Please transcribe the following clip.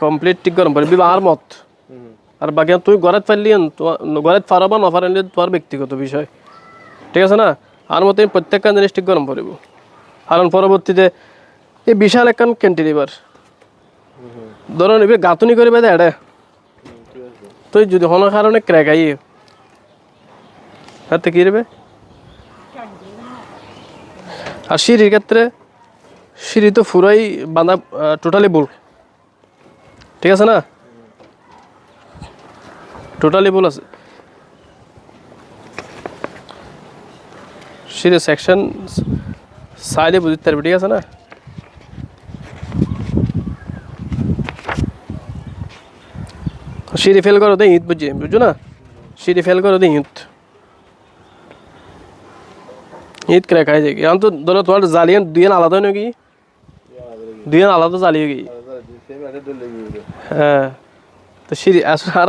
complete ঠিক গরম পারবি আর মত আর বাকি তুই ঘরে পারলি ঘরে পারবা না পারেন তোর ব্যক্তিগত বিষয় ঠিক আছে না আর মতো প্রত্যেকটা জিনিস ঠিক গরম পড়ব কারণ পরবর্তীতে এই বিশাল একখান ক্যান্টিলিভার ধরো নিবি গাঁথনি করে বেঁধে এড়ে তুই যদি কোনো কারণে ক্র্যাক আই হাতে কী রেবে আর সিঁড়ির ক্ষেত্রে সিঁড়ি তো পুরাই বাঁধা টোটালি ভুল ঠিক আছে না টোটালি ভুল আছে সিঁড়ির সেকশন সাইডে বুঝতে পারবি ঠিক আছে না সিঁড়ি ফেল করো দে ইট বুঝছো না সিঁড়ি ফেল করো দে ইট ক্র্যাক হয়ে যায় এখন তো ধরো তোমার জালিয়ান দুইয়ান আলাদা হয় নাকি দুইয়ান আলাদা জ্বালিয়ে গিয়ে হ্যাঁ তো সিঁড়ি আর